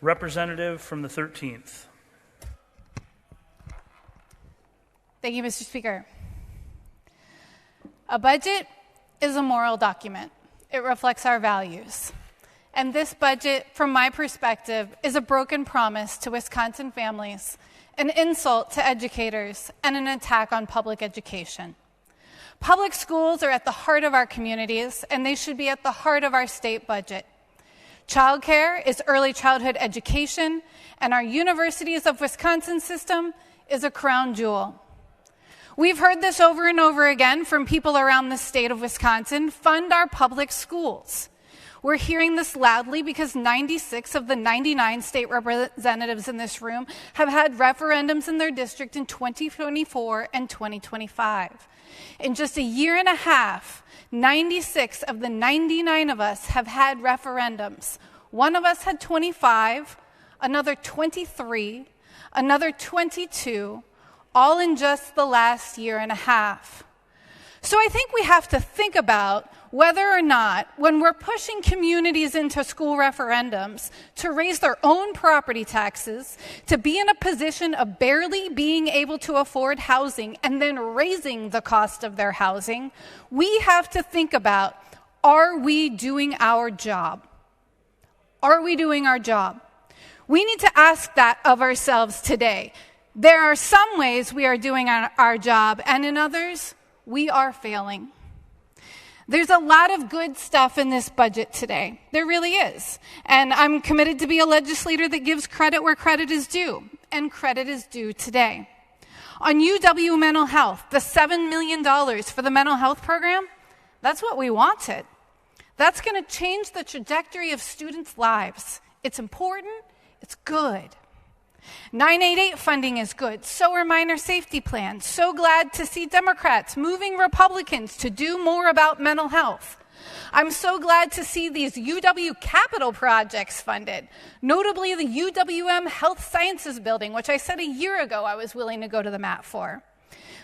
Representative from the 13th. Thank you, Mr. Speaker. A budget is a moral document. It reflects our values. And this budget, from my perspective, is a broken promise to Wisconsin families, an insult to educators, and an attack on public education. Public schools are at the heart of our communities, and they should be at the heart of our state budget. Childcare is early childhood education, and our Universities of Wisconsin system is a crown jewel. We've heard this over and over again from people around the state of Wisconsin: fund our public schools. We're hearing this loudly because 96 of the 99 state representatives in this room have had referendums in their district in 2024 and 2025. In just a year and a half, 96 of the 99 of us have had referendums. One of us had 25, another 23, another 22, all in just the last year and a half. So I think we have to think about whether or not, when we're pushing communities into school referendums to raise their own property taxes, to be in a position of barely being able to afford housing and then raising the cost of their housing, we have to think about, are we doing our job? Are we doing our job? We need to ask that of ourselves today. There are some ways we are doing our job, and in others, we are failing. There's a lot of good stuff in this budget today. There really is. And I'm committed to be a legislator that gives credit where credit is due, and credit is due today. On UW Mental Health, the $7 million for the mental health program, that's what we wanted. That's going to change the trajectory of students' lives. It's important. It's good. 988 funding is good. So are minor safety plans. So glad to see Democrats moving Republicans to do more about mental health. I'm so glad to see these UW capital projects funded, notably the UWM Health Sciences Building, which I said a year ago I was willing to go to the mat for.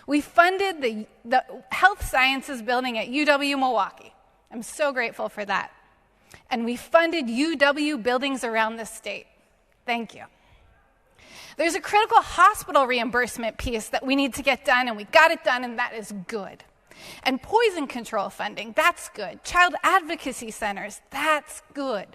We funded the Health Sciences Building at UW Milwaukee. I'm so grateful for that. And we funded UW buildings around the state. Thank you. There's a critical hospital reimbursement piece that we need to get done, and we got it done, and that is good. And poison control funding, that's good. Child advocacy centers, that's good.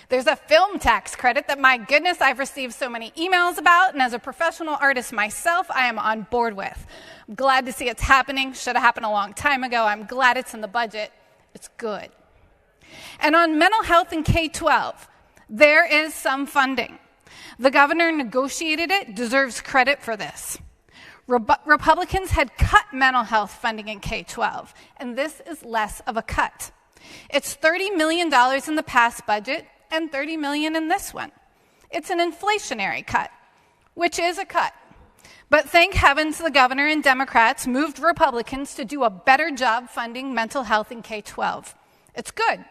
There's a film tax credit that, my goodness, I've received so many emails about, and as a professional artist myself, I am on board with. I'm glad to see it's happening. Should have happened a long time ago. I'm glad it's in the budget. It's good. And on mental health in K-12, there is some funding. The governor negotiated it, deserves credit for this. Republicans had cut mental health funding in K-12, and this is less of a cut. It's $30 million in the past budget and $30 million in this one. It's an inflationary cut, which is a cut. But thank heavens the governor and Democrats moved Republicans to do a better job funding mental health in K-12. It's good.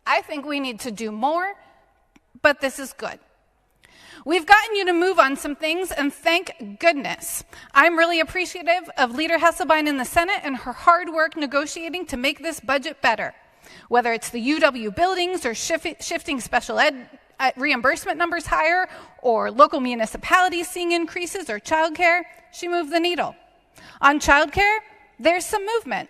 I think we need to do more, but this is good. We've gotten you to move on some things, and thank goodness. I'm really appreciative of Leader Hesselbein in the Senate and her hard work negotiating to make this budget better. Whether it's the UW buildings or shifting special ed reimbursement numbers higher, or local municipalities seeing increases, or childcare, she moved the needle. On childcare, there's some movement.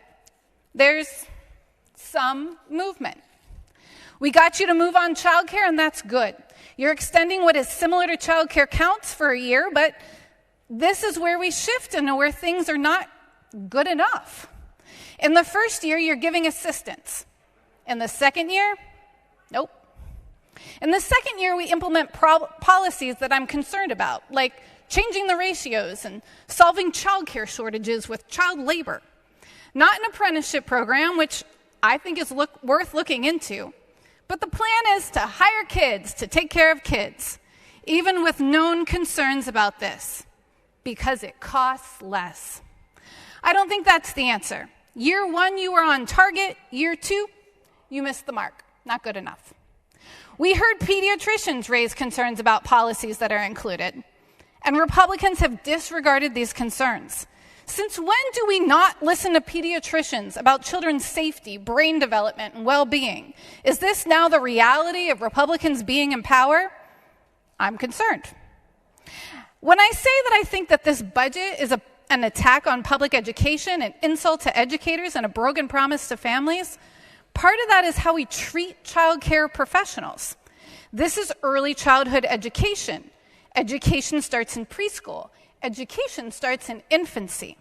We got you to move on childcare, and that's good. You're extending what is similar to childcare counts for a year, but this is where we shift and where things are not good enough. In the first year, you're giving assistance. In the second year, nope. In the second year, we implement policies that I'm concerned about, like changing the ratios and solving childcare shortages with child labor. Not an apprenticeship program, which I think is worth looking into. But the plan is to hire kids to take care of kids, even with known concerns about this, because it costs less. I don't think that's the answer. Year one, you were on target. Year two, you missed the mark. Not good enough. We heard pediatricians raise concerns about policies that are included, and Republicans have disregarded these concerns. Since when do we not listen to pediatricians about children's safety, brain development, and well-being? Is this now the reality of Republicans being in power? I'm concerned. When I say that I think that this budget is an attack on public education, an insult to educators, and a broken promise to families, part of that is how we treat child care professionals. This is early childhood education. Education starts in preschool. Education starts in infancy.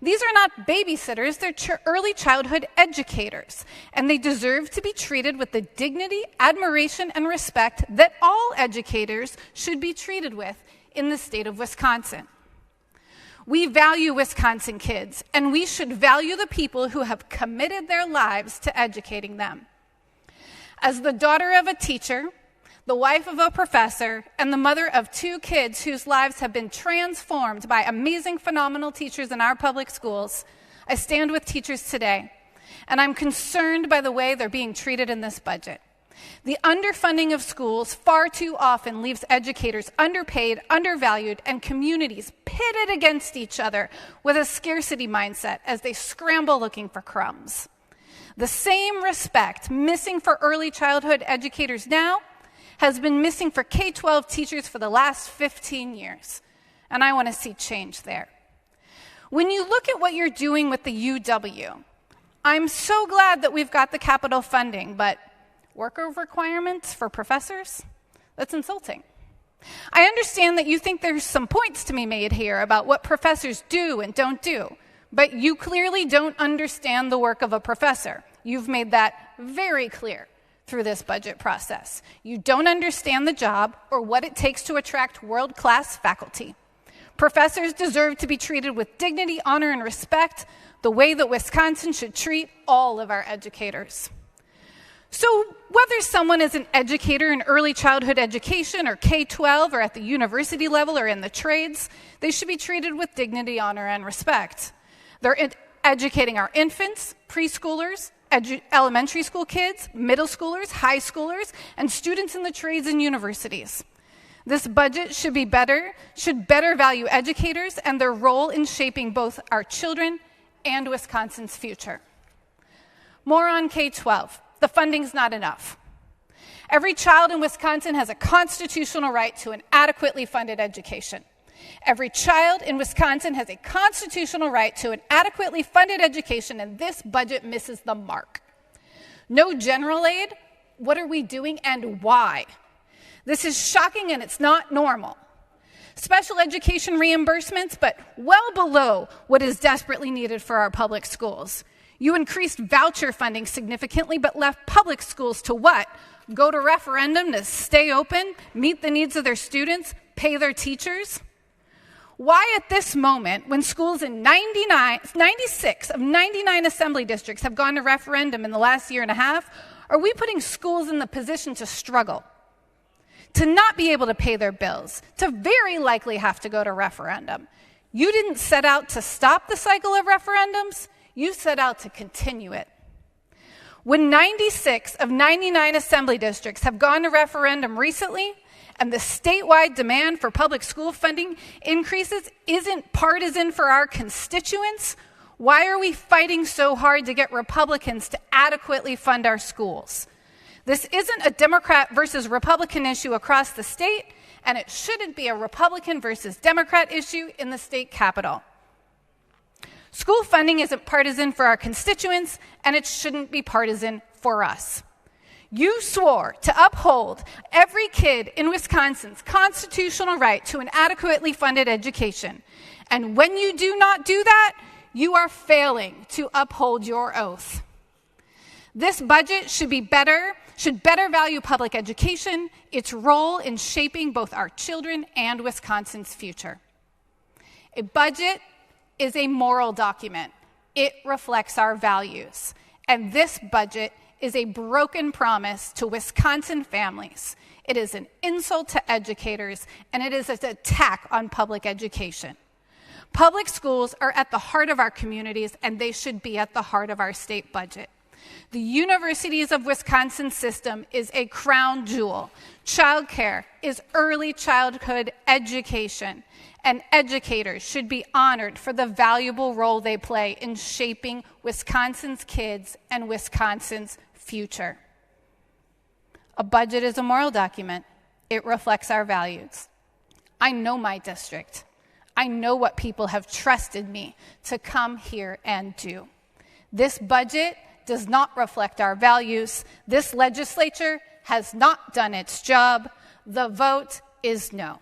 These are not babysitters, they're early childhood educators, and they deserve to be treated with the dignity, admiration, and respect that all educators should be treated with in the state of Wisconsin. We value Wisconsin kids, and we should value the people who have committed their lives to educating them. As the daughter of a teacher, the wife of a professor, and the mother of 2 kids whose lives have been transformed by amazing, phenomenal teachers in our public schools, I stand with teachers today, and I'm concerned by the way they're being treated in this budget. The underfunding of schools far too often leaves educators underpaid, undervalued, and communities pitted against each other with a scarcity mindset as they scramble looking for crumbs. The same respect missing for early childhood educators now has been missing for K-12 teachers for the last 15 years, and I want to see change there. When you look at what you're doing with the UW, I'm so glad that we've got the capital funding, but worker requirements for professors? That's insulting. I understand that you think there's some points to be made here about what professors do and don't do, but you clearly don't understand the work of a professor. You've made that very clear through this budget process. You don't understand the job or what it takes to attract world-class faculty. Professors deserve to be treated with dignity, honor, and respect, the way that Wisconsin should treat all of our educators. So whether someone is an educator in early childhood education or K-12 or at the university level or in the trades, they should be treated with dignity, honor, and respect. They're educating our infants, preschoolers, elementary school kids, middle schoolers, high schoolers, and students in the trades and universities. This budget should better value educators and their role in shaping both our children and Wisconsin's future. More on K-12. The funding's not enough. Every child in Wisconsin has a constitutional right to an adequately funded education. Every child in Wisconsin has a constitutional right to an adequately funded education, and this budget misses the mark. No general aid? What are we doing and why? This is shocking and it's not normal. Special education reimbursements, but well below what is desperately needed for our public schools. You increased voucher funding significantly, but left public schools to what? Go to referendum to stay open, meet the needs of their students, pay their teachers? Why at this moment, when schools in 96 of 99 assembly districts have gone to referendum in the last year and a half, are we putting schools in the position to struggle, to not be able to pay their bills, to very likely have to go to referendum? You didn't set out to stop the cycle of referendums. You set out to continue it. When 96 of 99 assembly districts have gone to referendum recently, and the statewide demand for public school funding increases isn't partisan for our constituents, why are we fighting so hard to get Republicans to adequately fund our schools? This isn't a Democrat versus Republican issue across the state, and it shouldn't be a Republican versus Democrat issue in the state capitol. School funding isn't partisan for our constituents, and it shouldn't be partisan for us. You swore to uphold every kid in Wisconsin's constitutional right to an adequately funded education. And when you do not do that, you are failing to uphold your oath. This budget should better value public education, its role in shaping both our children and Wisconsin's future. A budget is a moral document. It reflects our values. And this budget is a broken promise to Wisconsin families. It is an insult to educators, and it is an attack on public education. Public schools are at the heart of our communities, and they should be at the heart of our state budget. The Universities of Wisconsin system is a crown jewel. Childcare is early childhood education, and educators should be honored for the valuable role they play in shaping Wisconsin's kids and Wisconsin's future. A budget is a moral document. It reflects our values. I know my district. I know what people have trusted me to come here and do. This budget does not reflect our values. This legislature has not done its job. The vote is no.